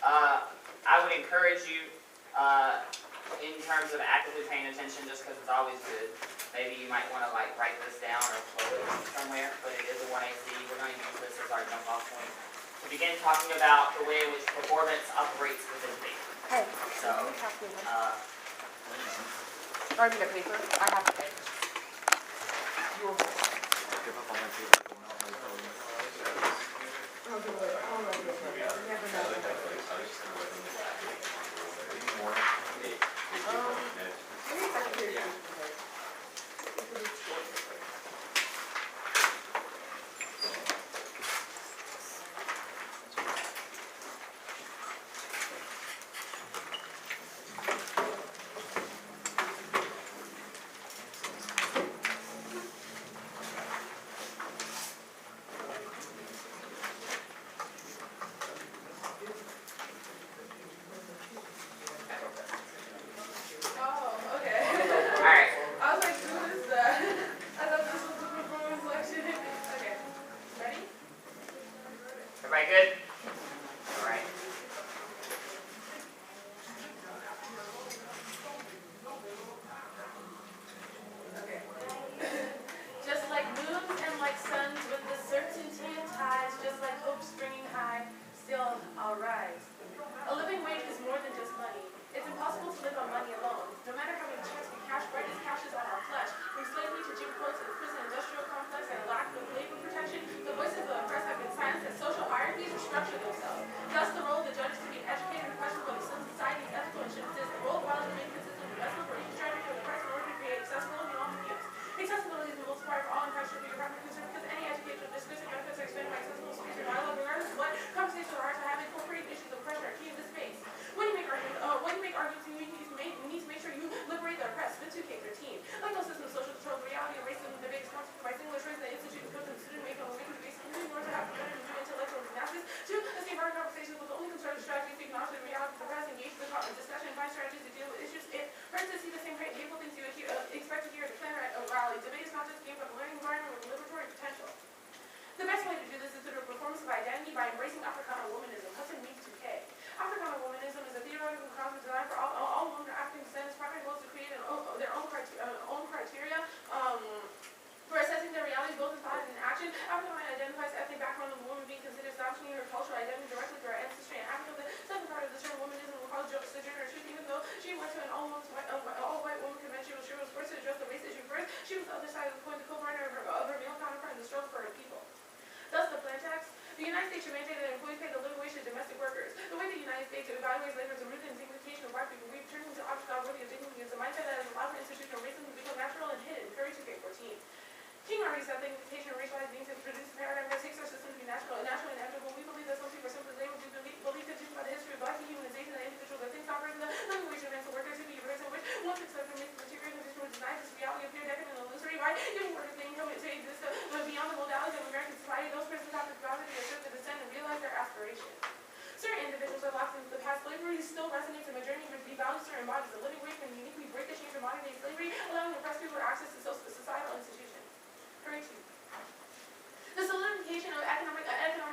I would encourage you, in terms of actively paying attention, just because it's always good. Maybe you might want to like write this down or float it somewhere, but it is a 1AC. We're going to use this as our jump off point to begin talking about the way in which performance operates within faith. Hey, So, I need a paper. I have a paper. You will give up on that paper. I'll do it. I'll do it. Never know. Maybe if I can hear you. Everybody good? All right. Okay. Just like moons and like suns with the certainty and tides, just like hope springing high, still I'll rise. A living wage is more than just money. It's impossible to live on money alone. No matter how many checks we cash, bright as cash is on our flesh. From slavery to Jim Crow to the prison industrial complex and a lack of labor protection, the voices of the oppressed have been silenced as social hierarchies restructure themselves. Thus, the role of the judge is to be educated and question whether some society's ethical insurances, the role of while remain consistent with the vessel for each striving for the oppressed in order to create accessibility and all abuse. Accessibility is the most required for all and should be a primary concern because any educational discourse and benefits are expanded by accessible space or dialogue, regardless of what conversations are to have incorporated issues of oppression are key in this space. When you make arguments, you need to make sure you liberate the oppressed. Fit 2K13. Like no system of social control, the reality of racism, the biggest consequence by singular choice that institutes built in decision making on making the basic community in order to have prevented new intellectual analysis. 2. Escape hard conversations with the only constructive strategies to acknowledge the reality of the oppressed, engage in the discussion, and find strategies to deal with issues. It hurts to see the same hateful things you expect to hear at the plan at a rally. Debate is not just a game, but a learning environment with liberatory potential. The best way to do this is through a performance of identity by embracing Africana womanism. Hudson Mead 2K. Africana womanism is a theoretical concept designed for all women of African descent. Its primary goal is to create their own criteria for assessing their realities both in thought and in action. African woman identifies the ethnic background of a woman being considered establishing her cultural identity directly through her ancestry and Africa. The second part of the term womanism will cause sojourner truth, even though she went to an all-white woman convention when she was forced to address the race issue first. She was the other side of the coin, the co-partner of her male counterpart in the struggle for her people. Thus, the plan text. The United States should maintain that employees pay the living wage to domestic workers. The way the United States evaluates labor is rooted in dignification of white people. We turn into objects not worthy of dignity is a mindset that has allowed for institutional racism to become natural and hidden. Curry 2K14. King already said that dignification of racialized beings has produced a paradigm that takes our system to be natural and inevitable. We believe that some people are simply labeled due to belief continued by the history of black dehumanization that individuals that things operate in the living wage demands of workers to be raised in which once accepted makes material condition which denies this reality appear decadent and illusory. Why giving workers the income to exist beyond the modalities of American society, those persons have the capacity to assert their dissent and realize their aspirations. Certain individuals are locked into the past. Slavery still resonates in my journey to devalue certain bodies. A living wage can uniquely break the chains of modern day slavery, allowing oppressed people access to societal institutions. Hurry 2. The solidification of economic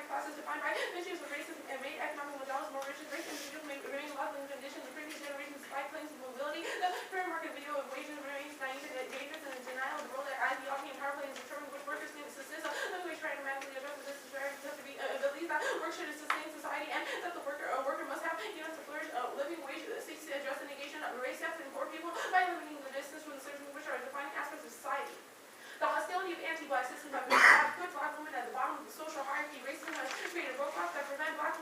classes defined by issues of racism and made economic models more rich. Race individuals may remain locked in conditions of previous generations despite claims of mobility. The fair market video of wages remains naive and dangerous and in denial of the role that ideology and power play in determining which workers need assistance. Living wage pragmatically addresses this disparity to be believes that work should sustain society and that the worker must have units to flourish. Living wage seeks to address the negation of race, sex, and poor people by eliminating the distance from the certain which are defining aspects of society. The hostility of anti-black systems have put black women at the bottom of the social hierarchy. Racism has created roadblocks that prevent black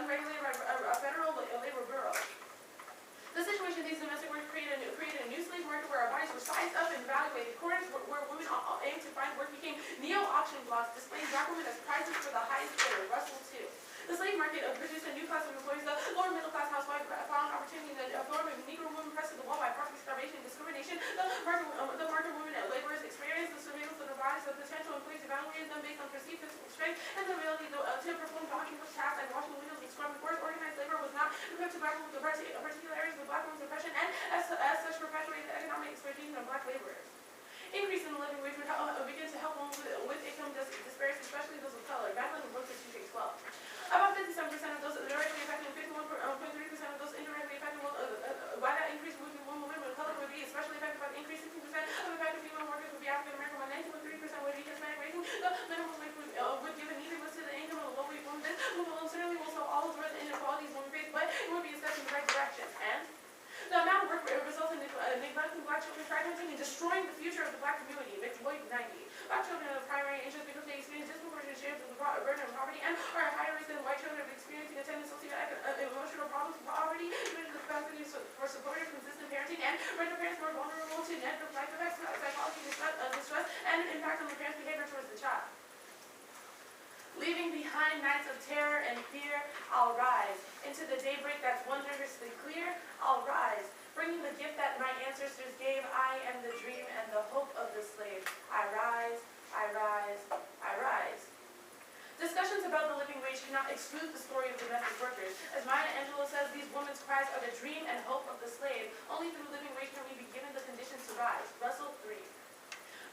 unregulated by a federal labor bureau. The situation of these domestic workers created a new slave market where our bodies were sized up and evaluated. Corners where women aimed to find work became neo-auction blocks, displaying black women as prizes for the highest bidder. Russell II. The slave market produced a new class of employees. The lower middle class housewife found opportunity in the form of Negro women pressed to the wall by poverty, starvation, and discrimination. The market women laborers experienced the surveillance of their bodies. The potential employees evaluated them based on perceived physical strength and the ability to perform daunting tasks like washing windows and scrubbing floors. Organized labor was not equipped to grapple with the particular areas of black women's oppression, and as such perpetuated the economic exploitation of black laborers. Increase in the living wage would begin to help women with income disparities, especially those of color. Battling workers to take 12. About 57% of those directly affected and 51.3% of those indirectly affected by that increase would be women of color would be especially affected by the increase. 16% of affected female workers would be African American, while 19.3% would be Hispanic. Raising the minimum wage would give an easy boost to the income of a low-wage woman. This move alone certainly will solve all of the inequalities women face, but it would be a step in the right direction. And the amount of work results in neglecting black children, fragmenting and destroying the future of the black community. Boyd 90. Black children are the primary interest because they experience disproportionate shares of the burden of poverty and are at higher risk than white children of experiencing attendant socio-emotional problems, poverty, diminished the capacity for supportive, consistent parenting, and render parents more vulnerable to negative life effects, psychology, distress, and an impact on the parent's behavior towards the child. Leaving behind nights of terror and fear, I'll rise. Into the daybreak that's wondrously clear, I'll rise. Bringing the gift that my ancestors gave, I am the dream and the hope of the slave. I rise, I rise, I rise. Discussions about the living wage cannot exclude the story of domestic workers. As Maya Angelou says, these women's cries are the dream and hope of the slave. Only through living wage can we be given the conditions to rise. Russell III.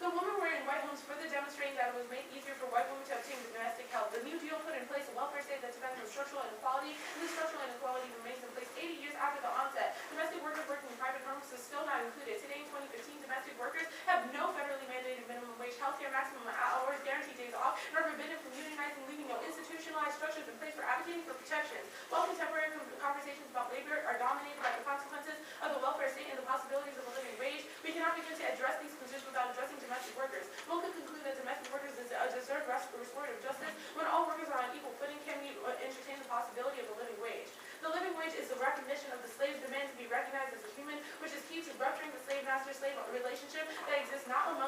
The women were in white homes, further demonstrating that it was made easier for white women to obtain domestic help. The New Deal put in place a welfare state that depends on structural inequality, and this structural inequality remains in place 80 years after the onset. Domestic workers working in private homes is still not included. Today, in 2015, domestic workers have no federally mandated minimum wage, healthcare maximum hours, guaranteed days off, and are forbidden from unionizing, leaving no institutionalized structures in place for advocating for protections. While contemporary conversations about labor are dominated by the consequences of the welfare state and the possibilities of a living wage, we cannot begin to address these conditions without addressing domestic workers. One could conclude that domestic workers deserve restorative justice. When all workers are on equal footing, can we entertain the possibility of a living wage? The living wage is the recognition of the slave's demand to be recognized as a human, which is key to rupturing the slave-master-slave relationship that exists not only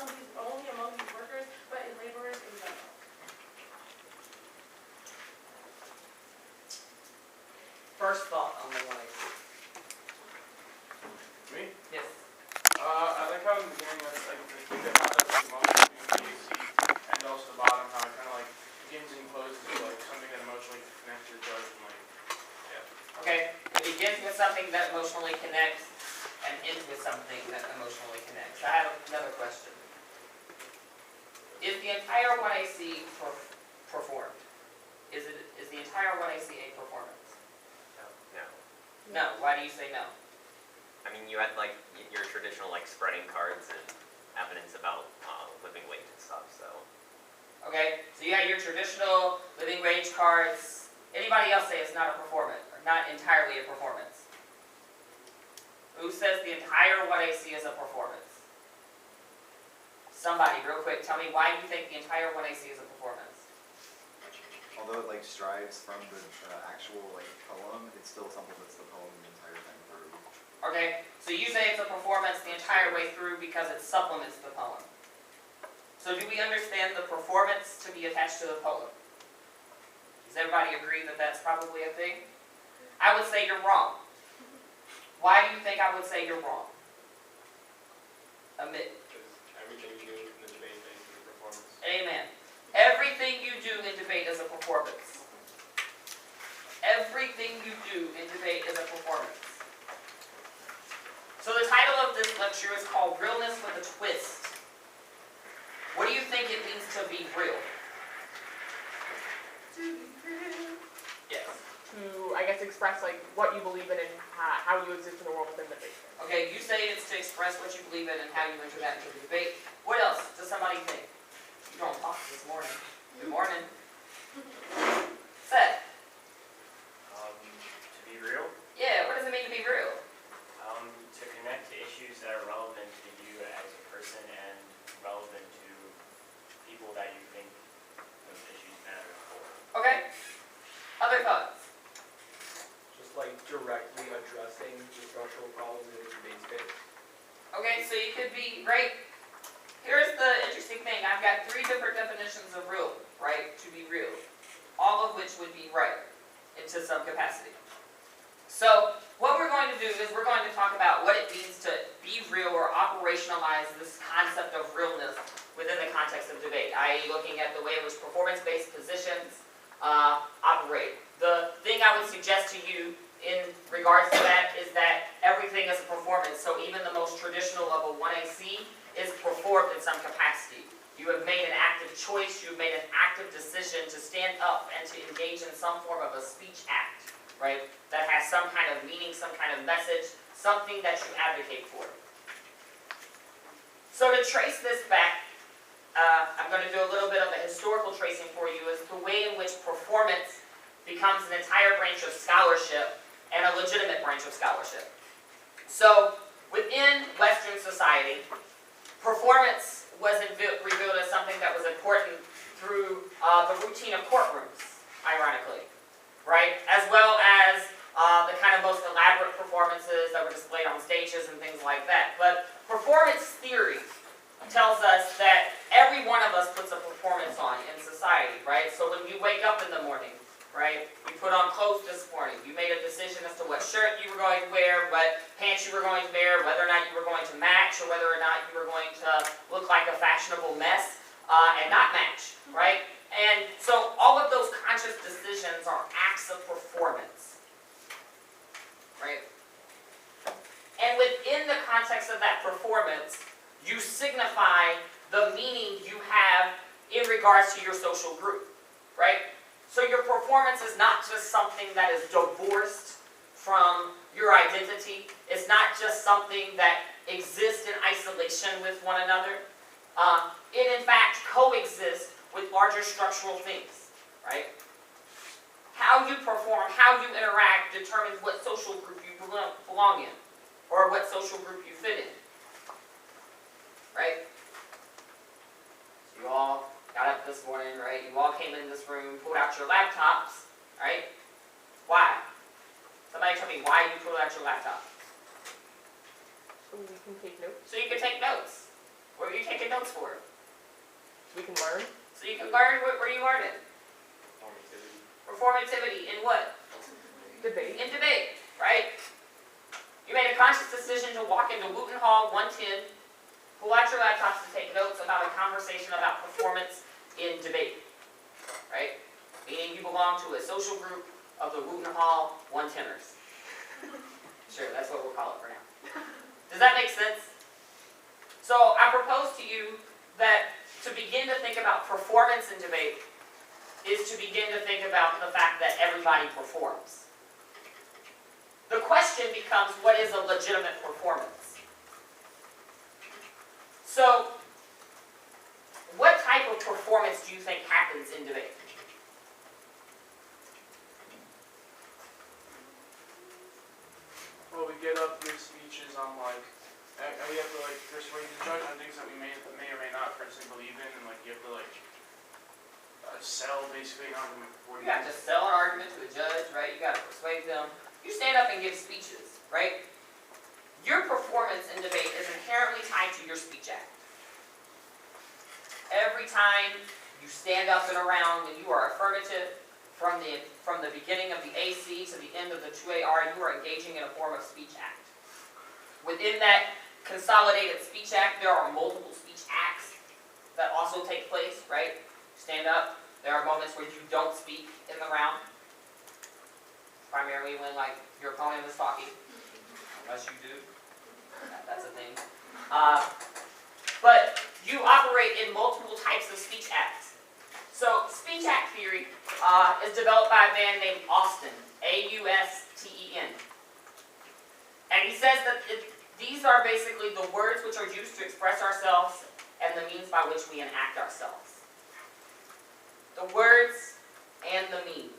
among these workers, but in laborers in general. First thought on the 1AC. Me? Yes. I like how in the beginning that's like the thing that happens the most between the AC and also the bottom, how it kind of like begins and closes with like something that emotionally connects to the judge and like, yeah. Okay, it begins with something that emotionally connects and ends with something that emotionally connects. I have another question. Is the entire 1AC performed? Is the entire 1AC a performance? No. No. Why do you say no? I mean, you had like your traditional like spreading cards and evidence about living wage and stuff. So. Okay, so you got your traditional living wage cards. Anybody else say it's not a performance, or not entirely a performance? Who says the entire 1AC is a performance? Somebody, real quick, tell me why you think the entire 1AC is a performance. Although it like strives from the actual like poem, it still supplements the poem the entire time through. Okay, so you say it's a performance the entire way through because it supplements the poem. So do we understand the performance to be attached to the poem? Does everybody agree that that's probably a thing? I would say you're wrong. Why do you think I would say you're wrong? Admit. Because everything you do in the debate is a performance. Amen. Everything you do in debate is a performance. Everything you do in debate is a performance. So the title of this lecture is called Realness with a Twist. What do you think it means to be real? To be real. Yes. To, I guess, express like what you believe in and how you exist in the world within the faith. Okay, you say it's to express what you believe in and how you enter that into the debate. What else does somebody think? You don't talk this morning. Good morning. Seth. To be real, Yeah, what does it mean to be real? to connect to issues that are relevant to you as a person and relevant to people that you think those issues matter for. Okay. Other thoughts? to some capacity. So what we're going to do is we're going to talk about what it means to be real or operationalize this concept of realness within the context of debate, i.e. looking at the way in which performance-based positions operate. The thing I would suggest to you in regards to that is that everything is a performance. So even the most traditional of a 1AC is performed in some capacity. You have made an active choice, you have made an active decision to stand up and to engage in some form of a speech act, right? That has some kind of meaning, some kind of message, something that you advocate for. So to trace this back, I'm going to do a little bit of a historical tracing for you as the way in which performance becomes an entire branch of scholarship and a legitimate branch of scholarship. So within Western society, performance was revealed as something that was important through the routine of courtrooms, ironically, right? As well as the kind of most elaborate performances that were displayed on stages and things like that. But performance theory tells us that every one of us puts a performance on in society, right? So when you wake up in the morning, right, you put on clothes this morning, you made a decision as to what shirt you were going to wear, what pants you were going to wear, whether or not you were going to match, or whether or not you were going to look like a fashionable mess and not match, right? And so all of those conscious decisions are acts of performance, right? And within the context of that performance, you signify the meaning you have in regards to your social group, right? So your performance is not just something that is divorced from your identity. It's not just something that exists in isolation with one another. It in fact coexists with larger structural things, right? How you perform, how you interact determines what social group you belong in, or what social group you fit in. Right? So you all got up this morning, right? You all came in this room, pulled out your laptops, right? Why? Somebody tell me why you pulled out your laptop. So we can take notes. So you can take notes. What are you taking notes for? We can learn. So you can learn what were you learning? Formativity. Performativity in what? Debate. In debate, right? You made a conscious decision to walk into Wooten Hall 110, pull out your laptops to take notes about a conversation about performance in debate, right? Meaning you belong to a social group of the Wooten Hall 110ers. Sure, that's what we'll call it for now. Does that make sense? So I propose to you that to begin to think about performance in debate is to begin to think about the fact that everybody performs. The question becomes, what is a legitimate performance? So, what type of performance do you think happens in debate? Well, we get up, give speeches on like, and we have to like persuade the judge on things that we may or may not personally believe in, and like you have to like sell basically an argument for You have to sell an argument to a judge, right? You got to persuade them. You stand up and give speeches, right? Your performance in debate is inherently tied to your speech act. Every time you stand up and around when you are affirmative, from the beginning of the AC to the end of the 2AR, you are engaging in a form of speech act. Within that consolidated speech act, there are multiple speech acts that also take place, right? Stand up. There are moments where you don't speak in the round, primarily when like your opponent is talking, unless you do. That's a thing. But you operate in multiple types of speech acts. So speech act theory is developed by a man named Austin, A-U-S-T-E-N. And he says that these are basically the words which are used to express ourselves and the means by which we enact ourselves. The words and the means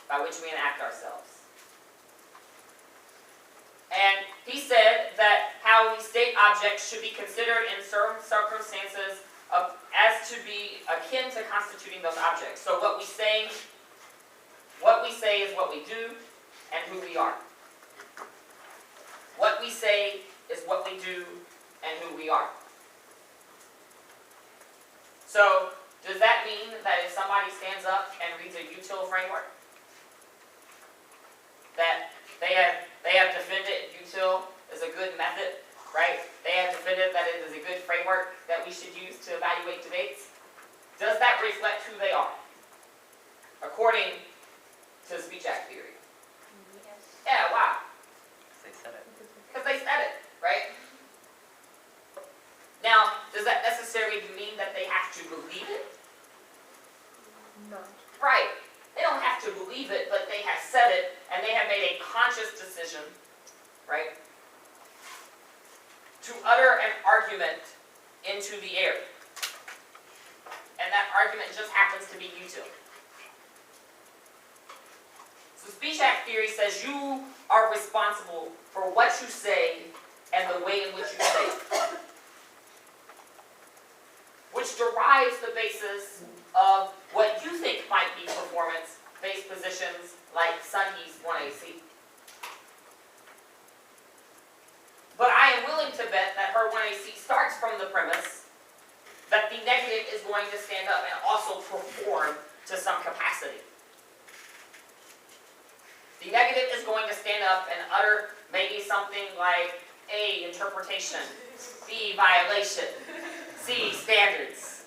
by which we enact ourselves. And he said that how we state objects should be considered in certain circumstances as to be akin to constituting those objects. So what we say is what we do and who we are. What we say is what we do and who we are. So does that mean that if somebody stands up and reads a util framework, that they have defended util is a good method, right? They have defended that it is a good framework that we should use to evaluate debates. Does that reflect who they are, according to Speech Act theory? Yeah, why? They said it. Because they said it, right? Now, does that necessarily mean that they have to believe it? No. Right. They don't have to believe it, but they have said it, and they have made a conscious decision, right, to utter an argument into the air. And that argument just happens to be util. So Speech Act theory says you are responsible for what you say and the way in which you say it, which derives the basis of what you think might be performance-based positions like Sunhee's 1AC. But I am willing to bet that her 1AC starts from the premise that the negative is going to stand up and also perform to some capacity. The negative is going to stand up and utter maybe something like A, interpretation, B, violation, C, standards,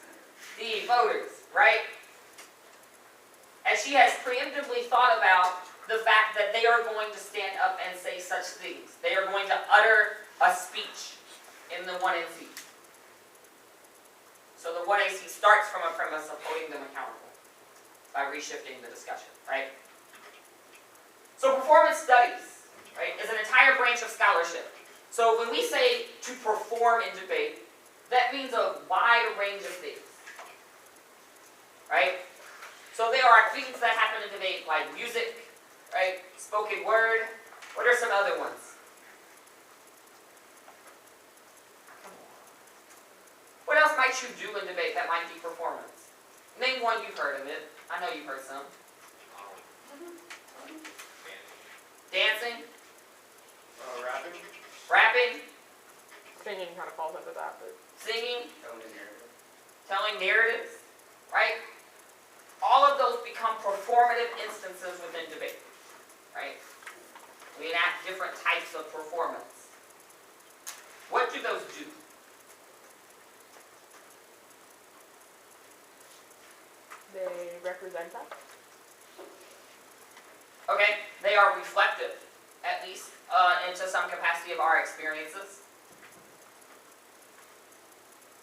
D, voters, right? And she has preemptively thought about the fact that they are going to stand up and say such things. They are going to utter a speech in the 1AC. So the 1AC starts from a premise of holding them accountable by reshifting the discussion, right? So performance studies, right, is an entire branch of scholarship. So when we say to perform in debate, that means a wide range of things, right? So there are things that happen in debate like music, right, spoken word. What are some other ones? What else might you do in debate that might be performance? Name one you've heard of it. I know you've heard some. Dancing? Rapping? Rapping? Singing kind of falls under that, but. Singing? Telling a narrative. Telling narratives? Right? All of those become performative instances within debate. Right? We enact different types of performance. What do those do? They represent us. Okay? They are reflective, at least, into some capacity of our experiences.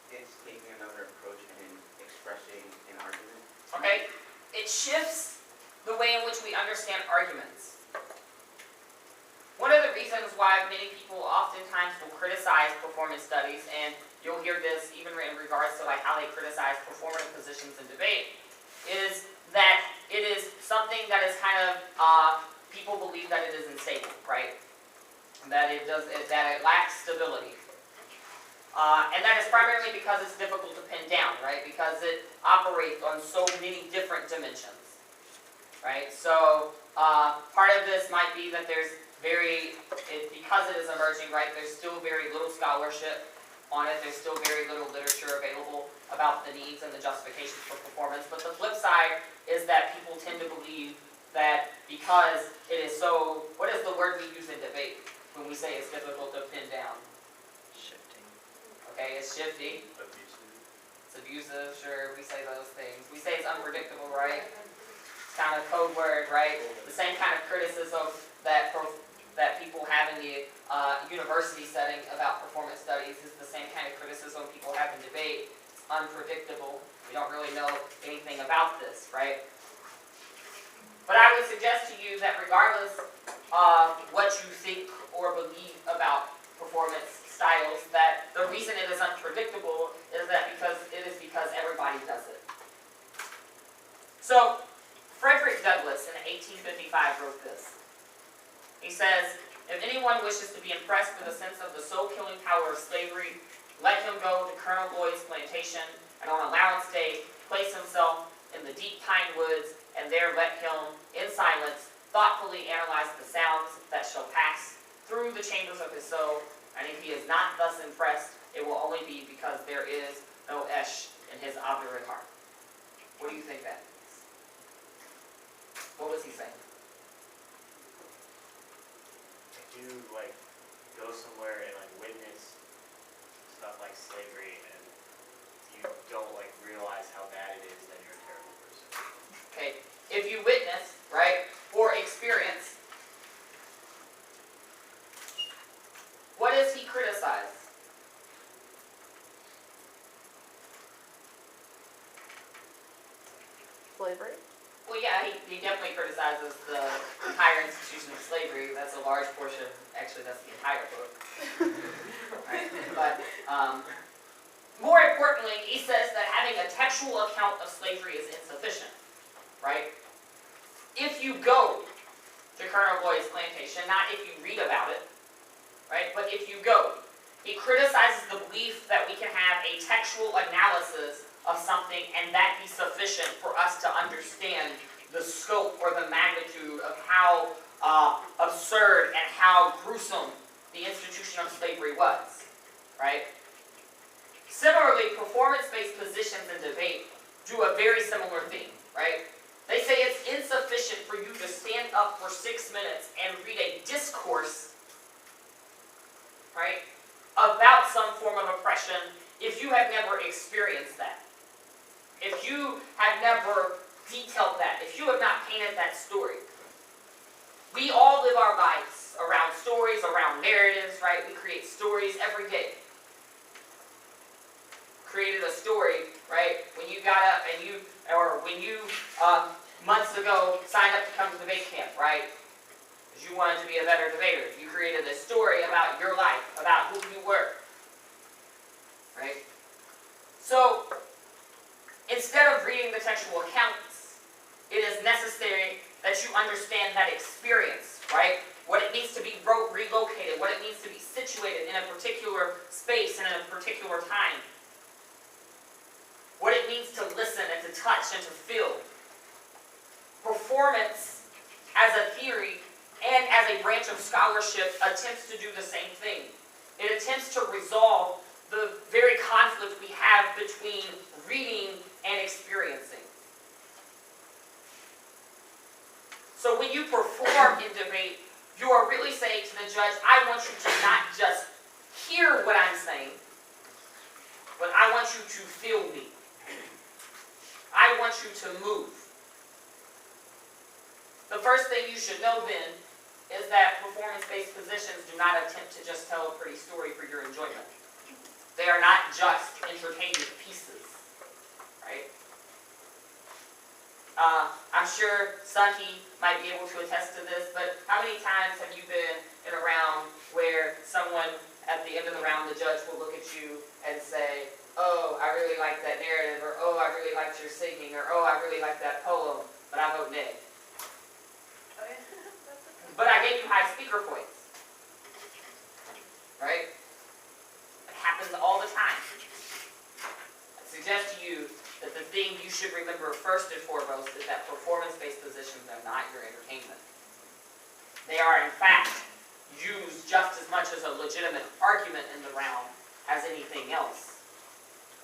It's taking another approach in expressing an argument. Okay? It shifts the way in which we understand arguments. One of the reasons why many people oftentimes will criticize performance studies, and you'll hear this even in regards to like how they criticize performative positions in debate, is that it is something that is kind of, people believe that it is unstable, right? That it lacks stability. And that is primarily because it's difficult to pin down, right? Because it operates on so many different dimensions, right? So part of this might be that there's because it is emerging, right, there's still very little scholarship on it. There's still very little literature available about the needs and the justifications for performance. But the flip side is that people tend to believe that because it is so, what is the word we use in debate when we say it's difficult to pin down? Shifting. Okay, it's shifty. It's abusive, sure, we say those things. We say it's unpredictable, right? It's kind of a code word, right? The same kind of criticism that people have in the university setting about performance studies is the same kind of criticism people have in debate. It's unpredictable. We don't really know anything about this, right? But I would suggest to you that regardless of what you think or believe about performance styles, that the reason it is unpredictable is because everybody does it. So Frederick Douglass in 1855 wrote this. He says, "If anyone wishes to be impressed with a sense of the soul-killing power of slavery, let him go to Colonel Lloyd's plantation, and on allowance day, place himself in the deep pine woods, and there let him, in silence, thoughtfully analyze the sounds that shall pass through the chambers of his soul, and if he is not thus impressed, it will only be because there is no esh in his obdurate heart." What do you think that means? What was he saying? you like go somewhere and like witness stuff like slavery and you don't like realize how bad it is, then you're a terrible person. Okay, if you witness, right, or experience, what does he criticize? Slavery? Well, yeah, he definitely criticizes the entire institution of slavery. That's a large portion, actually that's the entire book. Right? But more importantly, he says that having a textual account of slavery is insufficient, right? If you go to Colonel Boyd's plantation, not if you read about it, right, but if you go, he criticizes the belief that we can have a textual analysis of something and that be sufficient for us to understand the scope or the magnitude of how absurd and how gruesome the institution of slavery was, right? Similarly, performance-based positions in debate do a very similar thing, right? They say it's insufficient for you to stand up for 6 minutes and read a discourse, right, about some form of oppression if you have never experienced that. If you have never detailed that, if you have not painted that story. We all live our lives around stories, around narratives, right? We create stories every day. Created a story, right, when you got up and when you months ago signed up to come to debate camp, right? Because you wanted to be a better debater. You created a story about your life, about who you were, right? So, instead of reading the textual accounts, it is necessary that you understand that experience, right? What it means to be relocated, what it means to be situated in a particular space and in a particular time. What it means to listen and to touch and to feel. Performance as a theory and as a branch of scholarship attempts to do the same thing. It attempts to resolve the very conflict we have between reading and experiencing. So when you perform in debate, you are really saying to the judge, I want you to not just hear what I'm saying, but I want you to feel me. I want you to move. The first thing you should know then is that performance-based positions do not attempt to just tell a pretty story for your enjoyment. They are not just entertainment pieces, right? I'm sure Santi might be able to attest to this, but how many times have you been in a round where someone, at the end of the round, the judge will look at you and say, oh, I really like that narrative, or oh, I really liked your singing, or oh, I really like that poem, but I vote nay. But I gave you high speaker points, right? It happens all the time. I suggest to you that the thing you should remember first and foremost is that performance-based positions are not your entertainment. They are, in fact, used just as much as a legitimate argument in the realm as anything else.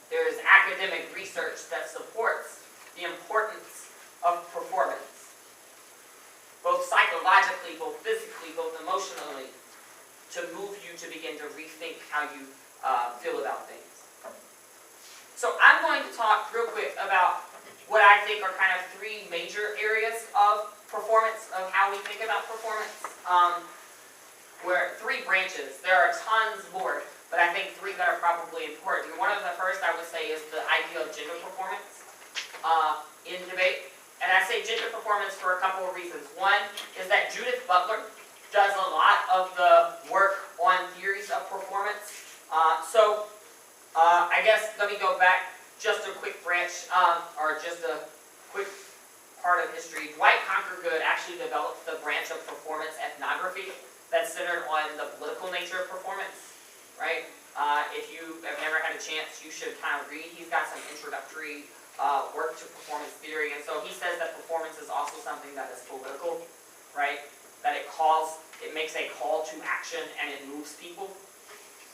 There is academic research that supports the importance of performance, both psychologically, both physically, both emotionally, to move you to begin to rethink how you feel about things. So I'm going to talk real quick about what I think are kind of three major areas of performance, of how we think about performance. Where three branches. There are tons more, but I think three that are probably important. One of the first I would say is the idea of gender performance in debate. And I say gender performance for a couple of reasons. One is that Judith Butler does a lot of the work on theories of performance. I guess let me go back just a quick branch, or just a quick part of history. Dwight Conquergood actually developed the branch of performance ethnography that's centered on the political nature of performance, right? If you have never had a chance, you should kind of read. He's got some introductory work to performance theory, and so he says that performance is also something that is political, right? That it makes a call to action and it moves people.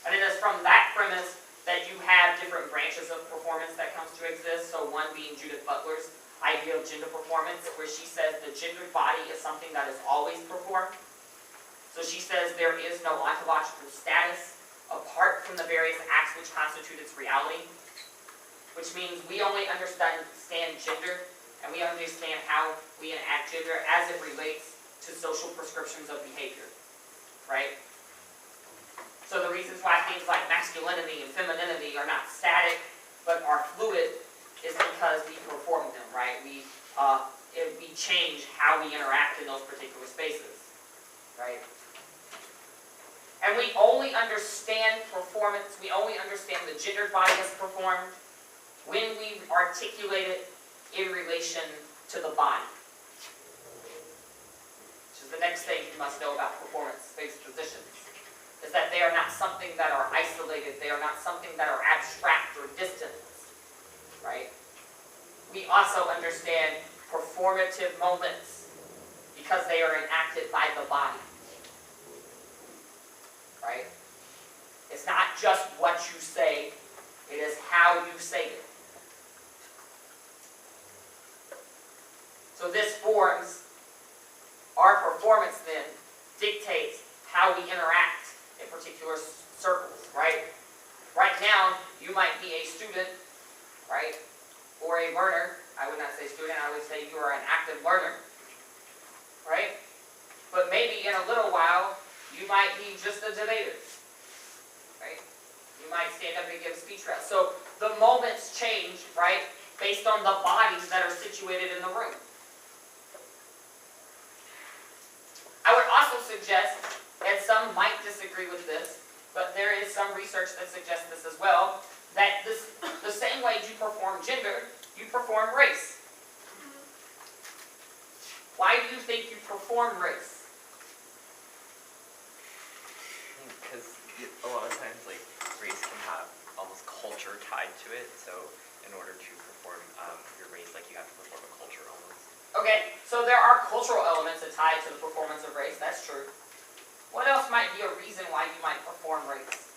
And it is from that premise that you have different branches of performance that comes to exist. So one being Judith Butler's idea of gender performance, where she says the gendered body is something that is always performed. So she says there is no ontological status apart from the various acts which constitute its reality, which means we only understand gender, and we understand how we enact gender as it relates to social prescriptions of behavior, right? So the reasons why things like masculinity and femininity are not static, but are fluid, is because we perform them, right? We change how we interact in those particular spaces, right? And we only understand performance, we only understand the gendered body as performed when we articulate it in relation to the body. Which is the next thing you must know about performance-based positions, is that they are not something that are isolated, they are not something that are abstract or distant, right? We also understand performative moments because they are enacted by the body, right? It's not just what you say, it is how you say it. So this forms, our performance then dictates how we interact in particular circles, right? Right now, you might be a student, right? Or a learner. I would not say student, I would say you are an active learner, right? But maybe in a little while, you might be just a debater, right? You might stand up and give speech rounds. So the moments change, right, based on the bodies that are situated in the room. I would also suggest, and some might disagree with this, but there is some research that suggests this as well, that the same way you perform gender, you perform race. Why do you think you perform race? Because a lot of times, like, race can have almost culture tied to it. So in order to perform your race, like, you have to perform a culture almost. Okay, so there are cultural elements that tie to the performance of race. That's true. What else might be a reason why you might perform race?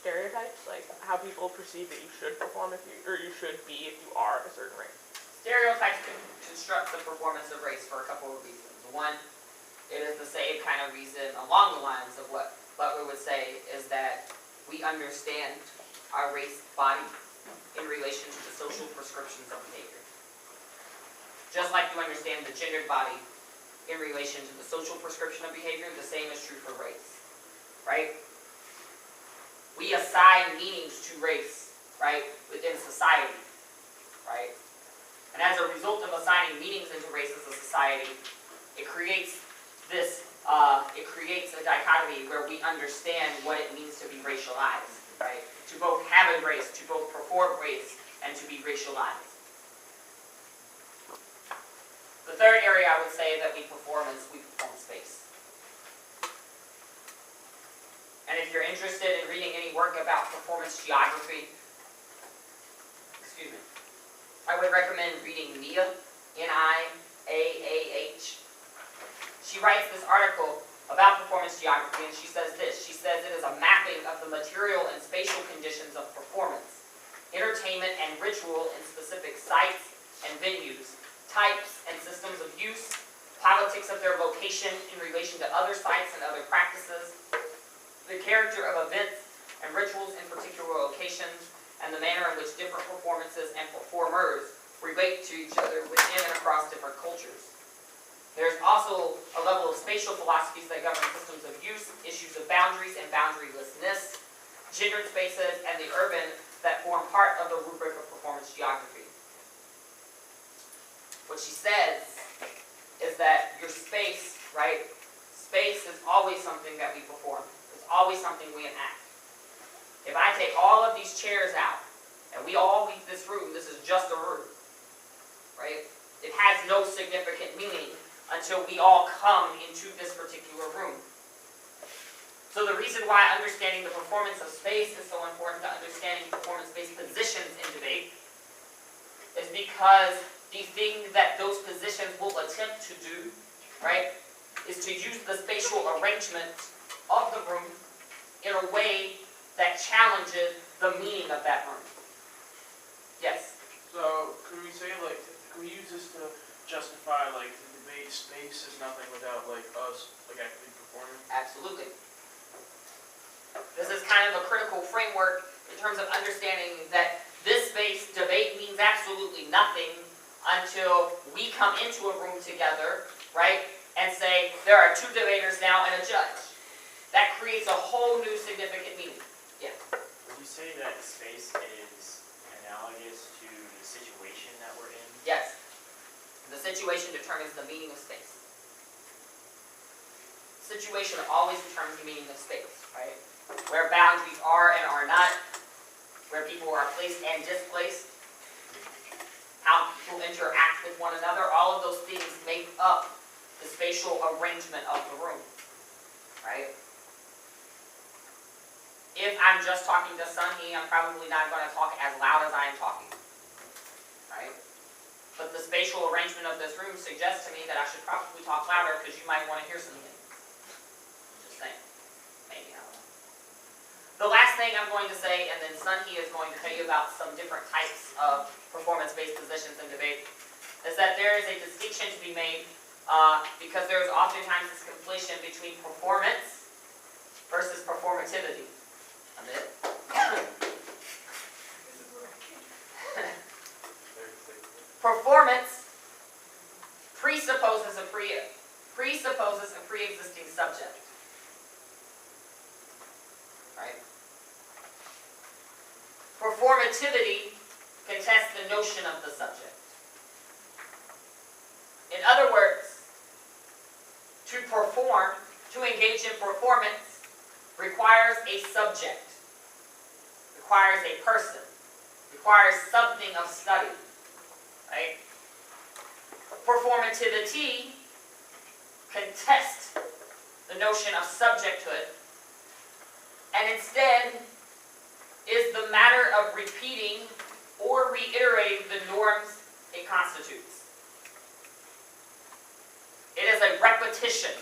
Stereotypes, like how people perceive that you should perform if you should be if you are a certain race. Stereotypes can construct the performance of race for a couple of reasons. One, it is the same kind of reason along the lines of what Butler would say, is that we understand our race body in relation to the social prescriptions of behavior. Just like you understand the gendered body in relation to the social prescription of behavior, the same is true for race, right? We assign meanings to race, right, within society, right? And as a result of assigning meanings into race as a society, it creates this, it creates a dichotomy where we understand what it means to be racialized, right? To both have a race, to both perform race, and to be racialized. The third area I would say that we perform is we perform space. And if you're interested in reading any work about performance geography, I would recommend reading Nia, Niaah. She writes this article about performance geography, and she says this. She says it is a mapping of the material and spatial conditions of performance, entertainment and ritual in specific sites and venues, types and systems of use, politics of their location in relation to other sites and other practices, the character of events and rituals in particular locations, and the manner in which different performances and performers relate to each other within and across different cultures. There's also a level of spatial philosophies that govern systems of use, issues of boundaries and boundarylessness, gendered spaces, and the urban that form part of the rubric of performance geography. What she says is that your space, right? Space is always something that we perform. It's always something we enact. If I take all of these chairs out, and we all leave this room, this is just a room, right? It has no significant meaning until we all come into this particular room. So the reason why understanding the performance of space is so important to understanding performance-based positions in debate is because the thing that those positions will attempt to do, right, is to use the spatial arrangement of the room in a way that challenges the meaning of that room. Yes? So, could we say, like, could we use this to justify, like, the debate space is nothing without like us like actually performing. Absolutely. This is kind of a critical framework in terms of understanding that this space debate means absolutely nothing until we come into a room together, right, and say there are two debaters now and a judge. That creates a whole new significant meaning. Yeah. Would you say that space is analogous to the situation that we're in? Yes. The situation determines the meaning of space. Situation always determines the meaning of space, right? Where boundaries are and are not, where people are placed and displaced, how people interact with one another, all of those things make up the spatial arrangement of the room, right? If I'm just talking to Sunny, I'm probably not going to talk as loud as I am talking, right? But the spatial arrangement of this room suggests to me that I should probably talk louder because you might want to hear some things. Just saying. Maybe, I don't know. The last thing I'm going to say, and then Sunny is going to tell you about some different types of performance-based positions in debate, is that there is a distinction to be made because there is oftentimes this conflation between performance versus performativity. A bit. Performance presupposes a pre-existing subject. Right? Performativity contests the notion of the subject. In other words, to perform, to engage in performance, requires a subject, requires a person, requires something of study. Right? Performativity contests the notion of subjecthood and instead is the matter of repeating or reiterating the norms it constitutes. It is a repetition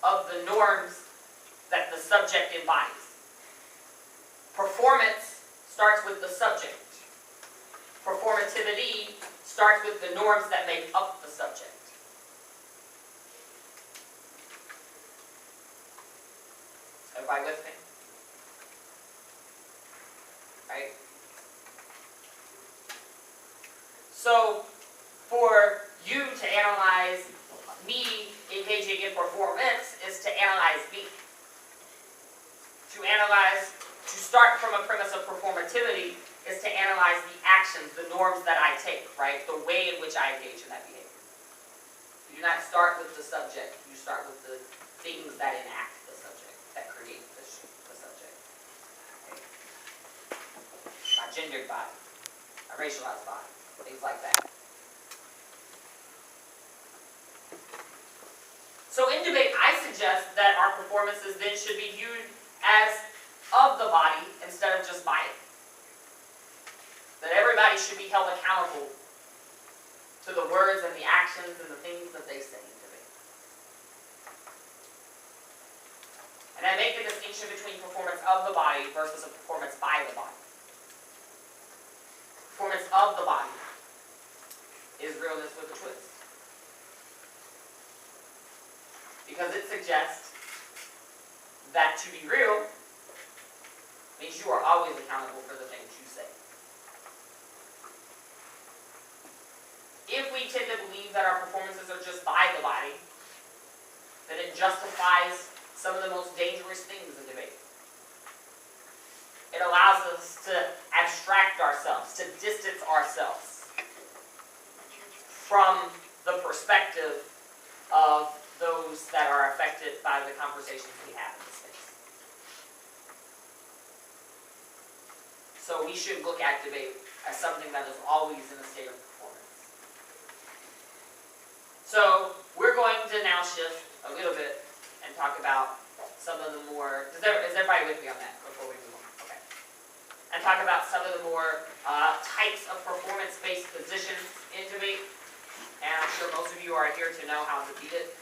of the norms that the subject embodies. Performance starts with the subject. Performativity starts with the norms that make up the subject. Everybody with me? Right? So, for you to analyze me engaging in performance is to analyze me. To start from a premise of performativity is to analyze the actions, the norms that I take, right? The way in which I engage in that behavior. You do not start with the subject, you start with the things that enact the subject, that create the subject. Okay? My gendered body, my racialized body, things like that. So in debate, I suggest that our performances then should be viewed as of the body instead of just by it. That everybody should be held accountable to the words and the actions and the things that they say in debate. And I make the distinction between performance of the body versus a performance by the body. Performance of the body is realness with a twist. Because it suggests that to be real means you are always accountable for the things you say. If we tend to believe that our performances are just by the body, then it justifies some of the most dangerous things in debate. It allows us to abstract ourselves, to distance ourselves from the perspective of those that are affected by the conversations we have in this space. So we should look at debate as something that is always in a state of performance. So we're going to now shift a little bit and talk about some of the more, is everybody with me on that before we move on? Okay. And talk about some of the more types of performance-based positions in debate. And I'm sure most of you are here to know how to beat it.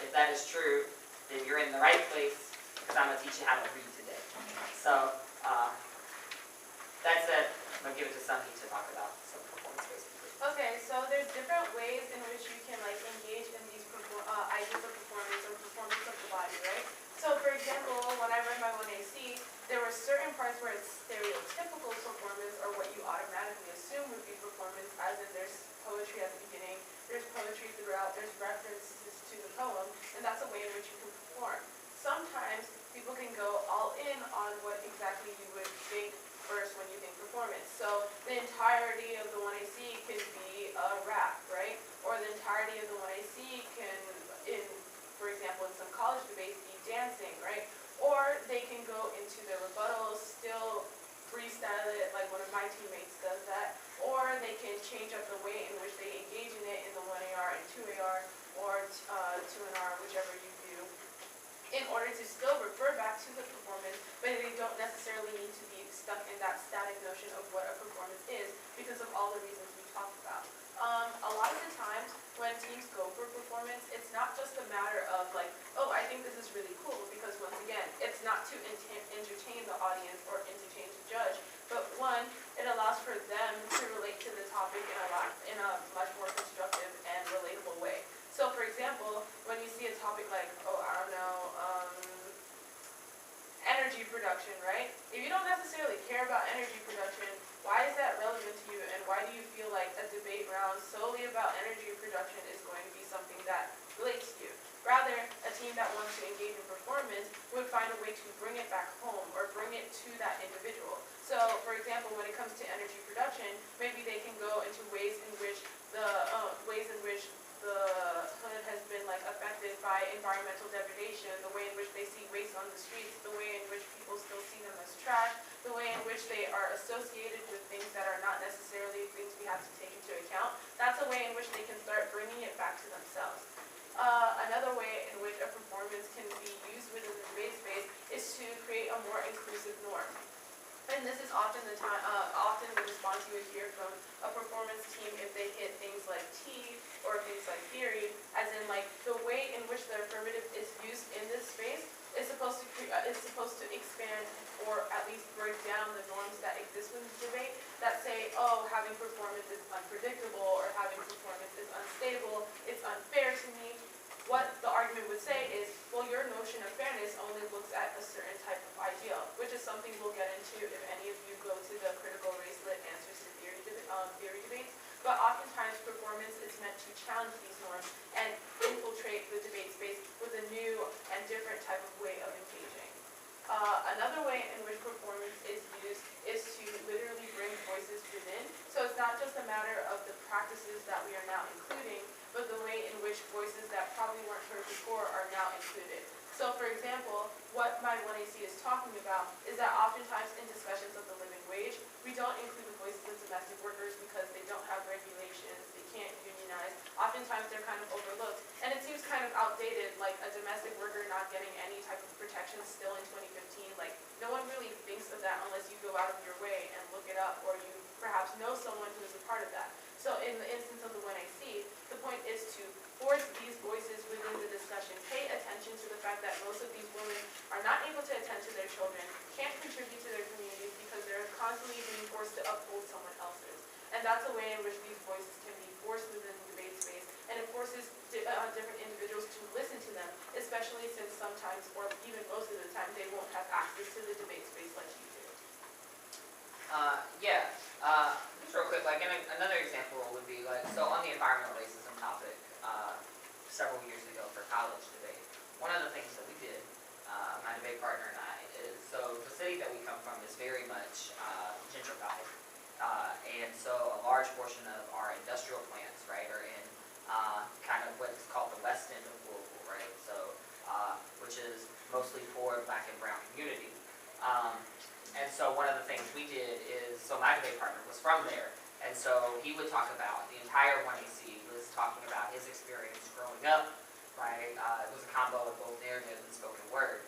If that is true, then you're in the right place because I'm going to teach you how to read today. So, that said, I'm going to give it to Sunny to talk about some performance-based positions. Okay, so example, when I read my 1AC, there were certain parts where it's stereotypical performance, or what you automatically assume would be performance, as in there's poetry at the beginning, there's poetry throughout, there's references to the poem, and that's a way in which you can perform. Sometimes people can go all in on what exactly you would think first when you think performance. So the entirety of the 1AC can be a rap, right? Or the entirety of the 1AC can, for example, in some college debates, be dancing, right? Or they can go into their rebuttals, still freestyle it, like one of my teammates does that. Or they can change up the way in which they engage in it in the 1AR and 2AR, or 2NR, whichever you do, in order to still refer back to the performance, but they don't necessarily need to be stuck in that static notion of what a performance is because of all the reasons we talked about. A lot of the times when teams go for performance, it's not just a matter of like, oh, I think this is really cool, because once again, it's not to entertain the audience or entertain the judge, but one, it allows for them to relate to the topic in a much more constructive and relatable way. So for example, when you see a topic like, oh, I don't know, energy production, right? If you don't necessarily care about energy production, why is that relevant to you, and why do you feel like a debate round solely about energy production is going to be something that relates to you? Rather, a team that wants to engage in performance would find a way to bring it back home or bring it to that individual. So, for example, when it comes to energy production, maybe they can go into ways in which the hood has been like affected by environmental degradation, the way in which they see waste on the streets, the way in which people still see them as trash, the way in which they are associated with things that are not necessarily things we have to take into account. That's a way in which they can start bringing it back to themselves. Another way in which a performance can be used within the debate space is to create a more inclusive norm. And this is often the response you would hear from a performance team if they hit things like T or things like theory, as in like the way in which the affirmative is used in this space is supposed to expand or at least break down the norms that exist in the debate that say, oh, having performance is unpredictable, or having performance is unstable, it's unfair to me. What the argument would say is, well, your notion of fairness only looks at a certain type of ideal, which is something we'll get into if any of you go to the critical race-lit answers to theory debates. But oftentimes, performance is meant to challenge these norms and infiltrate the debate space with a new and different type of way of engaging. Another way in which performance is used is to literally bring voices within. So it's not just a matter of the practices that we are now including, but the way in which voices that probably weren't heard before are now included. So for example, what my 1AC is talking about is that oftentimes in discussions of the living wage, we don't include the voices of domestic workers because they don't have regulations, they can't unionize. Oftentimes they're kind of overlooked. And it seems kind of outdated, like a domestic worker not getting any type of protection still in 2015. Like, no one really thinks of that unless you go out of your way and look it up, or you perhaps know someone who is a part of that. So in the instance of the 1AC, the point is to force these voices within the discussion. Pay attention to the fact that most of these women are not able to attend to their children, can't contribute to their communities because they're constantly being forced to uphold someone else's. And that's a way in which these voices can be forced within the debate space, and it forces different individuals to listen to them, especially since sometimes, or even most of the time, they won't have access to the debate space like you do. Just real quick, like another example would be like, so on the environmental racism topic, several years ago for college debate, one of the things that we did, my debate partner and I, is, so the city that we come from is very much gentrified. And so a large portion of our industrial plants, right, are in kind of what is called the west end of Louisville, right? So, which is mostly for black and brown community. And so one of the things we did is, so my debate partner was from there, and so he would talk about, the entire 1AC was talking about his experience growing up, right? It was a combo of both narrative and spoken word.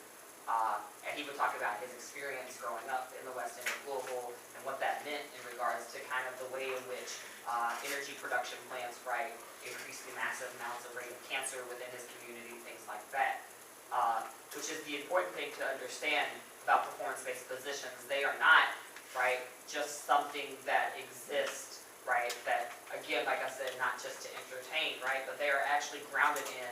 And he would talk about his experience growing up in the west end of Louisville and what that meant in regards to kind of the way in which energy production plants, right, increased the massive amounts of rate of cancer within his community, things like that. Which is the important thing to understand about performance-based positions. They are not, right, just something that exists, right, that, again, like I said, not just to entertain, right, but they are actually grounded in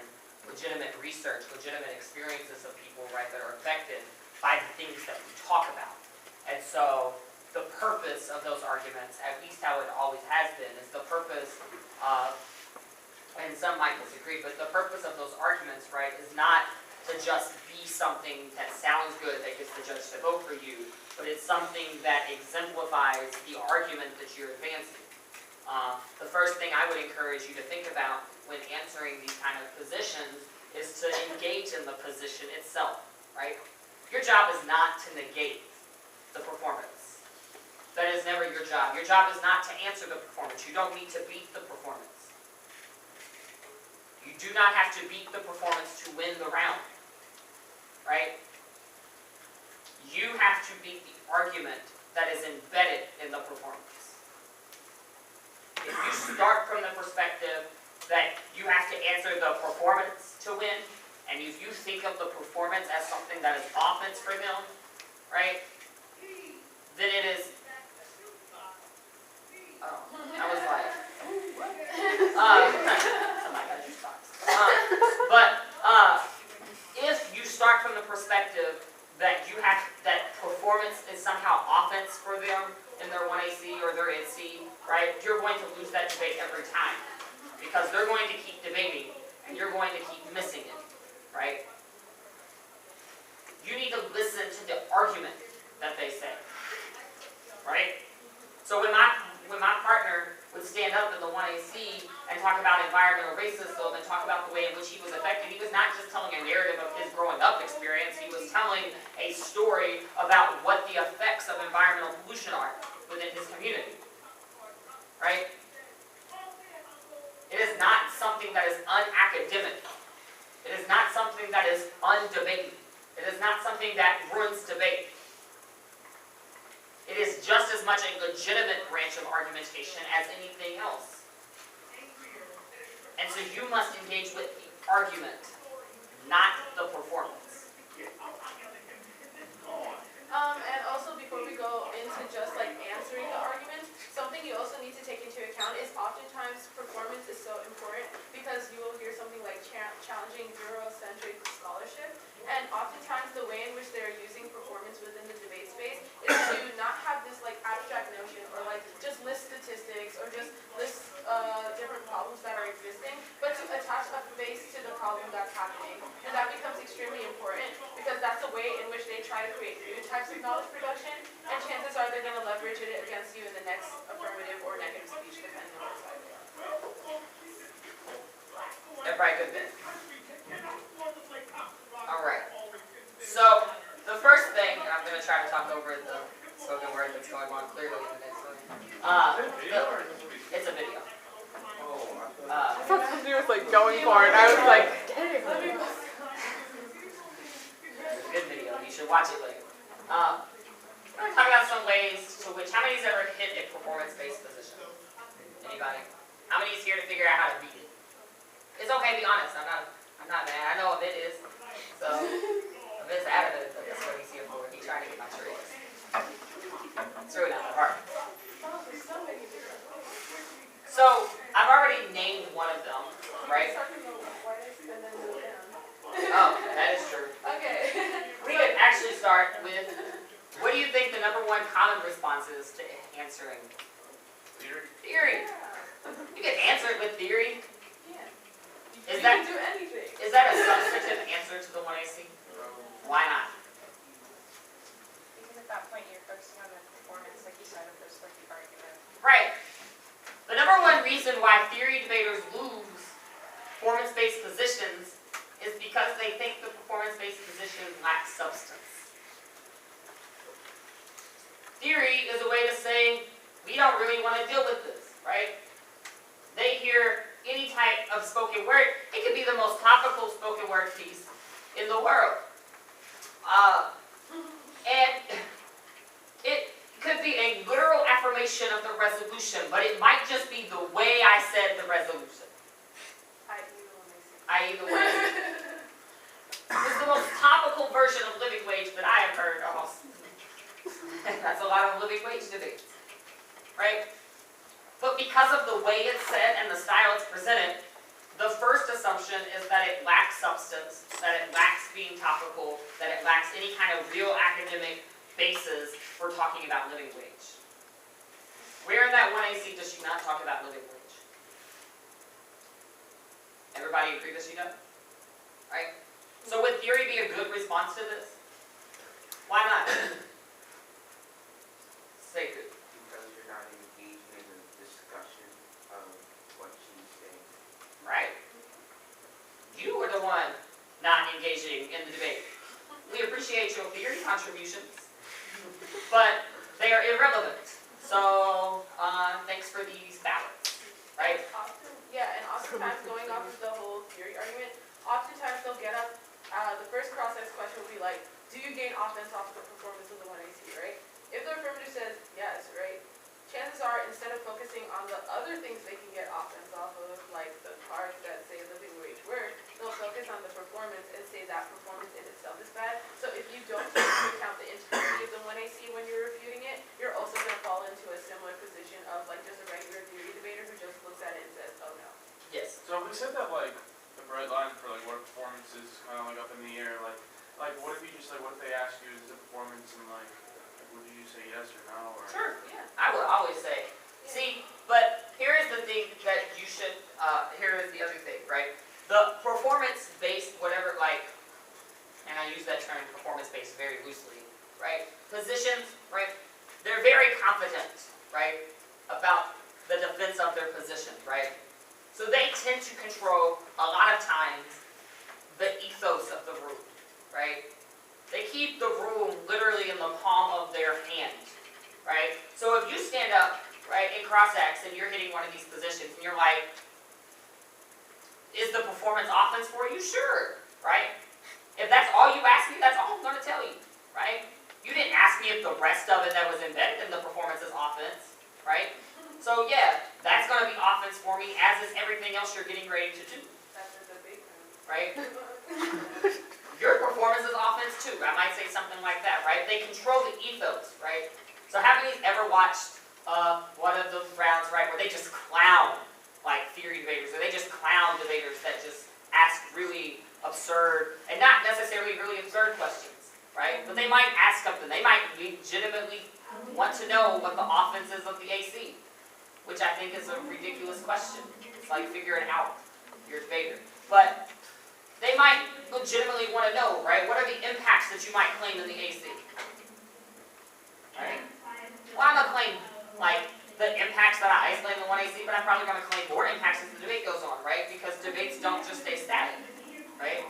legitimate research, legitimate experiences of people, right, that are affected by the things that we talk about. And so the purpose of those arguments, at least how it always has been, is the purpose of, and some might disagree, but the purpose of those arguments, right, is not to just be something that sounds good that gets the judge to vote for you, but it's something that exemplifies the argument that you're advancing. The first thing I would encourage you to think about when answering these kind of positions is to engage in the position itself, right? Your job is not to negate the performance. That is never your job. Your job is not to answer the performance. You don't need to beat the performance. You do not have to beat the performance to win the round, right? You have to beat the argument that is embedded in the performance. If you start from the perspective that you have to answer the performance to win, and if you think of the performance as something that is offense for them, right, then it is, oh, I was like, somebody got your socks. If you start from the perspective that you have, that performance is somehow offense for them in their 1AC or their NC, right, you're going to lose that debate every time. Because they're going to keep debating, and you're going to keep missing it, right? You need to listen to the argument that they say, right? So when my partner would stand up in the 1AC and talk about environmental racism and talk about the way in which he was affected, he was not just telling a narrative of his growing up experience, he was telling a story about what the effects of environmental pollution are within his community, right? It is not something that is unacademic. It is not something that is undebated. It is not something that ruins debate. It is just as much a legitimate branch of argumentation as anything else. And so you must engage with the argument, not the performance. And also before we go into just like answering the argument, something you also need to take into account is oftentimes performance is so important because you will hear something like challenging Eurocentric scholarship, and oftentimes the way in which they're using performance within the debate space is to not have this like abstract notion or like just list statistics or just list different problems that are existing, but to attach a face to the problem that's happening. And that becomes extremely important because that's a way in which they try to create new types of knowledge production, and chances are they're going to leverage it against you in the next affirmative or negative speech, depending on what side they are. Everybody good then? Alright. So, the first thing, and I'm going to try to talk over the spoken word that's going on clearly in the next one. It's a video. I thought somebody was like going for it. I was like, dang. It's a good video. You should watch it later. I'm going to talk about some ways to which, how many's ever hit a performance-based position? Anybody? How many's here to figure out how to beat it? It's okay, be honest. I'm not mad. I know a bit is. So, a bit's out of it, but that's what he's here for. He's trying to get my tricks. It's really not that hard. So, I've already named one of them, right? Oh, that is true. Okay. We could actually start with, what do you think the #1 common response is to answering? Theory. You can answer it with theory. Yeah. Is You that, can do anything. is that a substantive answer to the 1AC? Why not? Because at that point you're focusing on the performance, like you said, of this like the argument. Right. The #1 reason why theory debaters lose performance-based positions is because they think the performance-based positions lack substance. Theory is a way to say, we don't really want to deal with this, right? They hear any type of spoken word. It could be the most topical spoken word piece in the world. And it could be a literal affirmation of the resolution, but it might just be the way I said the resolution. I.e. the way. It's the most topical version of living wage that I have heard almost. That's a lot of living wage debates, right? But because of the way it's said and the style it's presented, the first assumption is that it lacks substance, that it lacks being topical, that it lacks any kind of real academic basis for talking about living wage. Where in that 1AC does she not talk about living wage? Everybody agree that she does? Right? So would theory be a good response to this? Why not? Say good. Because you're not engaging in a discussion of what she's saying. Right. You are the one not engaging in the debate. We appreciate your theory contributions, but they are irrelevant. So, thanks for these ballots, right? Yeah, and oftentimes going off of the whole theory argument, oftentimes they'll get up, the first cross-sex question will be like, do you gain offense off of the performance of the 1AC, right? If the affirmative says yes, right, chances are instead of focusing on the other things they can get offense off of, like the parts that say living wage work, they'll focus on the performance and say that performance in itself is bad. So if you don't take into account the entirety of the 1AC when you're refuting it, you're also going to fall into a similar position of like just a regular theory debater who just looks at it and says, oh no. Yes. So if we said that like the bright line for like what a performance is kind of like up in the air, like what if you just like what if they ask you is it a performance and like would you say yes or no or? Sure. Yeah. I would always say. See, but here is the thing that you should, here is the other thing, right? The performance-based, whatever, like, and I use that term performance-based very loosely, right? Positions, right? They're very confident, right, about the defense of their position, right? So they tend to control, a lot of times, the ethos of the room, right? They keep the room literally in the palm of their hand, right? So if you stand up, right, in cross-X and you're hitting one of these positions and you're like, is the performance offense for you? Sure, right? If that's all you ask me, that's all I'm going to tell you, right? You didn't ask me if the rest of it that was embedded in the performance is offense, right? So yeah, that's going to be offense for me, as is everything else you're getting ready to do, That's a debate. right? Your performance is offense too. I might say something like that, right? They control the ethos, right? So have you ever watched one of those rounds, right, where they just clown like theory debaters, or they just clown debaters that just ask really absurd, and not necessarily really absurd questions, right? But they might ask something. They might legitimately want to know what the offense is of the AC, which I think is a ridiculous question. It's like figuring out your debater. But they might legitimately want to know, right? What are the impacts that you might claim in the AC? Right? Well, I'm going to claim, like, the impacts that I isolate in the 1AC, but I'm probably going to claim more impacts as the debate goes on, right? Because debates don't just stay static, right?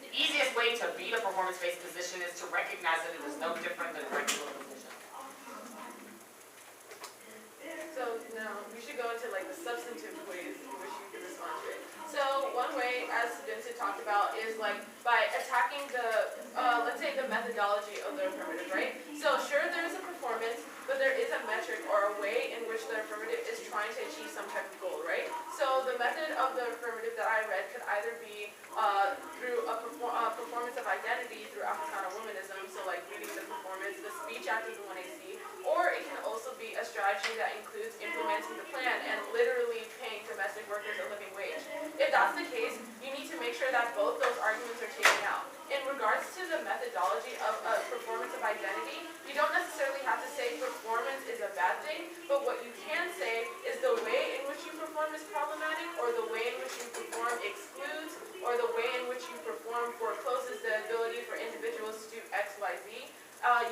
The easiest way to beat a performance-based position is to recognize that it is no different than a regular position. So now we should go into like the substantive ways in which you can respond to it. So one way, as Vincent talked about, is like by attacking the, let's say the methodology of the affirmative, right? So sure, there is a performance, but there is a metric or a way in which the affirmative is trying to achieve some type of goal, right? So the method of the affirmative that I read could either be through a performance of identity through Africana womanism, so like reading the performance, the speech after the 1AC, or it can also be a strategy that includes implementing the plan and literally paying domestic workers a living wage. If that's the case, you need to make sure that both those arguments are taken out. In regards to the methodology of a performance of identity, you don't necessarily have to say performance is a bad thing, but what you can say is the way in which you perform is problematic, or the way in which you perform excludes, or the way in which you perform forecloses the ability for individuals to do X, Y, Z.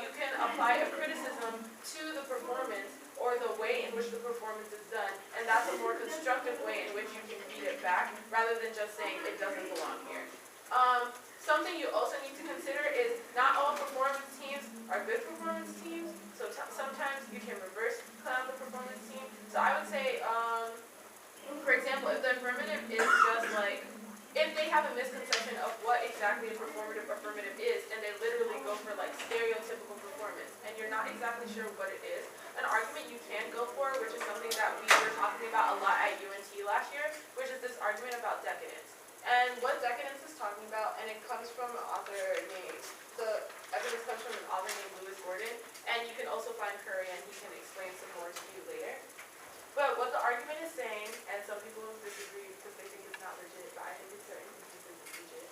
You can apply a criticism to the performance or the way in which the performance is done, and that's a more constructive way in which you can feed it back rather than just saying it doesn't belong here. Something you also need to consider is not all performance teams are good performance teams, so sometimes you can reverse clown the performance team. So I would say, for example, if the affirmative is just like, if they have a misconception of what exactly a performative affirmative is, and they literally go for like stereotypical performance, and you're not exactly sure what it is, an argument you can go for, which is something that we were talking about a lot at UNT last year, which is this argument about decadence. And what decadence is talking about, and it comes from an author named, the evidence comes from an author named Lewis Gordon, and you can also find Curry, and he can explain some more to you later. But what the argument is saying, and some people disagree because they think not legit, but I think it's very inclusive and legit.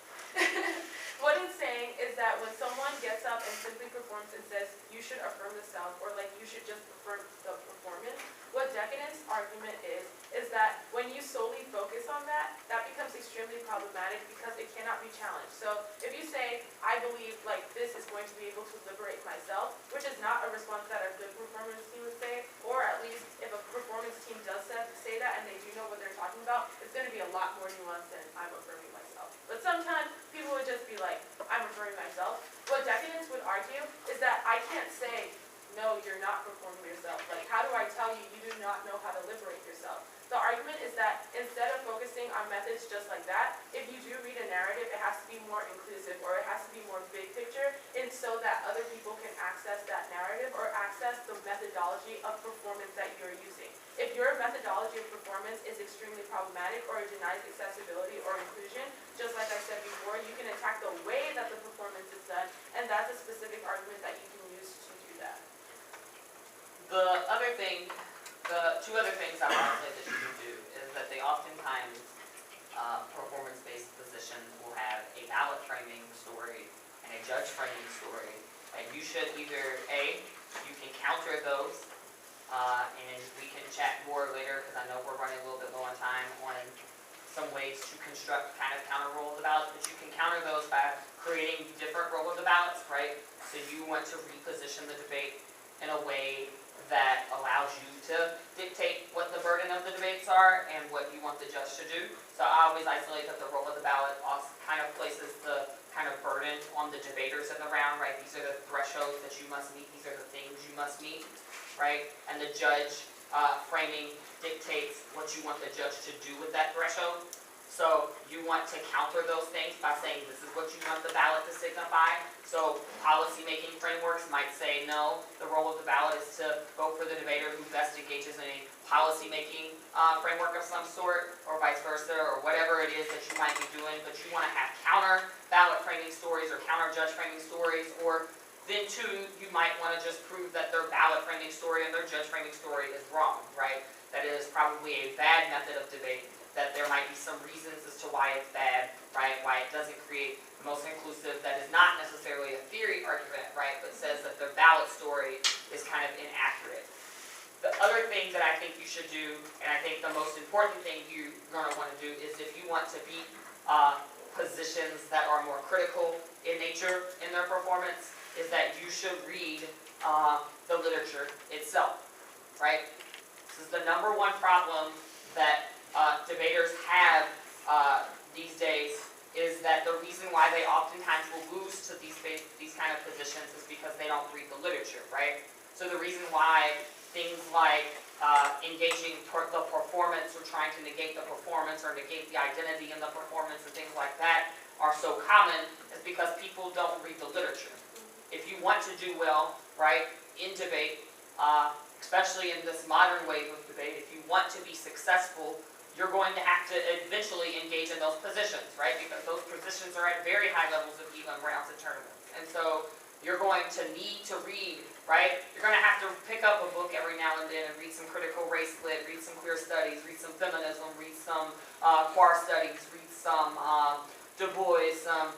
What it's saying is that when someone gets up and simply performs and says, you should affirm the self, or like you should just affirm the performance, what Decadent's argument is that when you solely focus on that, that becomes extremely problematic because it cannot be challenged. So if you say, I believe like this is going to be able to liberate myself, which is not a response that a good performance team would say, or at least if a performance team does say that and they do know what they're talking about, it's going to be a lot more nuanced than I'm affirming myself. But sometimes people would just be like, I'm affirming myself. What Decadents would argue is that I can't say, no, you're not performing yourself. Like, how do I tell you you do not know how to liberate yourself? The argument is that instead of focusing on methods just like that, if you do read a narrative, it has to be more inclusive, or it has to be more big picture, and so that other people can access that narrative or access the methodology of performance that you're using. If your methodology of performance is extremely problematic or denies accessibility or inclusion, just like I said before, you can attack the way that the performance is done, and that's a specific argument that you can use to do that. The other thing, the two other things I want to say that you can do is that they oftentimes, performance-based positions will have a ballot framing story and a judge framing story, and you should either, you can counter those, and we can chat more later because I know we're running a little bit low on time on some ways to construct kind of counter roll of the ballots, but you can counter those by creating different roll of the ballots, right? So you want to reposition the debate in a way that allows you to dictate what the burden of the debates are and what you want the judge to do. So I always isolate that the roll of the ballot also kind of places the kind of burden on the debaters in the round, right? These are the thresholds that you must meet. These are the things you must meet, right? And the judge framing dictates what you want the judge to do with that threshold. So you want to counter those things by saying this is what you want the ballot to signify. So policy-making frameworks might say, no, the role of the ballot is to vote for the debater who best engages in a policy-making framework of some sort, or vice versa, or whatever it is that you might be doing. But you want to have counter ballot framing stories or counter judge framing stories, or then too, you might want to just prove that their ballot framing story and their judge framing story is wrong, right? That it is probably a bad method of debate, that there might be some reasons as to why it's bad, right? Why it doesn't create the most inclusive, that is not necessarily a theory argument, right? But says that their ballot story is kind of inaccurate. The other thing that I think you should do, and I think the most important thing you're going to want to do, is if you want to beat positions that are more critical in nature in their performance, is that you should read the literature itself, right? This is the number one problem that debaters have these days, is that the reason why they oftentimes will lose to these kind of positions is because they don't read the literature, right? So the reason why things like engaging the performance or trying to negate the performance or negate the identity in the performance and things like that are so common is because people don't read the literature. If you want to do well, right, in debate, especially in this modern wave of debate, if you want to be successful, you're going to have to eventually engage in those positions, right? Because those positions are at very high levels of even rounds and tournaments. And so you're going to need to read, right? You're going to have to pick up a book every now and then and read some critical race lit, read some queer studies, read some feminism, read some queer studies, read some Du Bois, some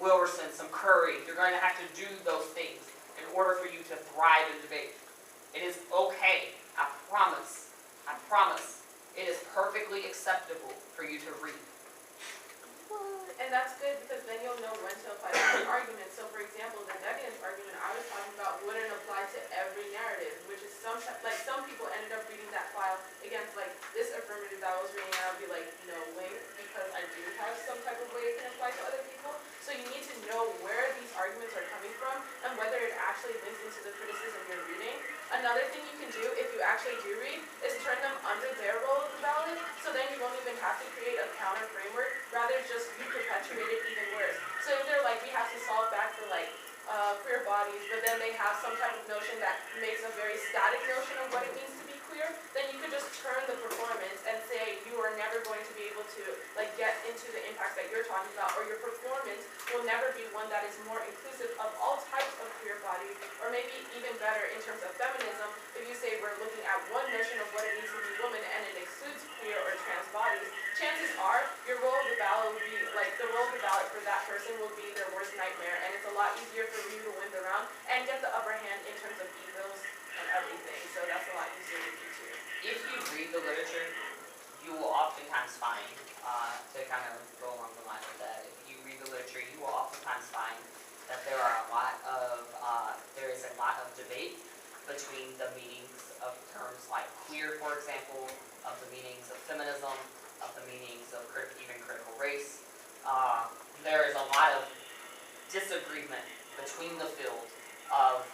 Wilkerson, some Curry. You're going to have to do those things in order for you to thrive in debate. It is okay, I promise, it is perfectly acceptable for you to read. And that's good because then you'll know when to apply different arguments. So for example, the decadence argument I was talking about wouldn't apply to every narrative, which is some people ended up reading that file against like this affirmative that I was reading, and I would be like, no way, because I do have some type of way it can apply to other people. So you need to know where these arguments are coming from and whether it actually links into the criticism you're reading. Another thing you can do if you actually do read is turn them under their role of the ballot, so then you won't even have to create a counter framework, rather just you perpetuate it even worse. So if they're like, we have to solve back for like queer bodies, but then they have some type of notion that makes a very static notion of what it means to be queer, then you could just turn the performance and say you are never going to be able to like get into the impact that you're talking about, or your performance will never be one that is more inclusive of all types of queer bodies, or maybe even better in terms of feminism, if you say we're looking at one notion of what it means to be woman and it excludes queer or trans bodies, chances that person will be their worst nightmare, and it's a lot easier for you to win the round and get the upper hand in terms of egos and everything. So that's a lot easier to do too. If you read the literature, you will oftentimes find, to kind of go along the lines of that, if you read the literature, you will oftentimes find that there is a lot of debate between the meanings of terms like queer, for example, of the meanings of feminism, of the meanings of even critical race. There is a lot of disagreement between the field of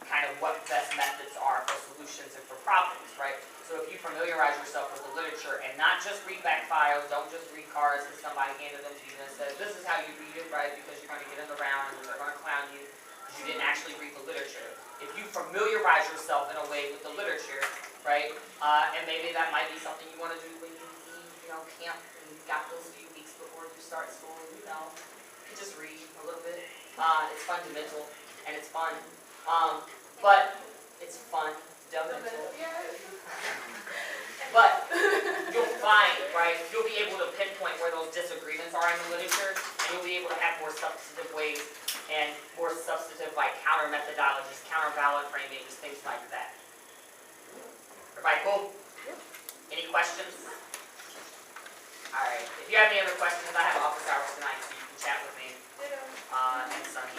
kind of what best methods are for solutions and for problems, right? So if you familiarize yourself with the literature and not just read back files, don't just read cards because somebody handed them to you and said, this is how you read it, right? Because you're going to get in the round and they're going to clown you because you didn't actually read the literature. If you familiarize yourself in a way with the literature, right? And maybe that might be something you want to do when you leave, camp and you've got those few weeks before you start school, you could just read a little bit. It's fundamental and it's fun. But it's fundamental. But you'll find, right, you'll be able to pinpoint where those disagreements are in the literature, and you'll be able to have more substantive ways and more substantive like counter methodologies, counter ballot framings, things like that. Everybody cool? Any questions? Alright, if you have any other questions, I have office hours tonight, so you can chat with me. And Sunny.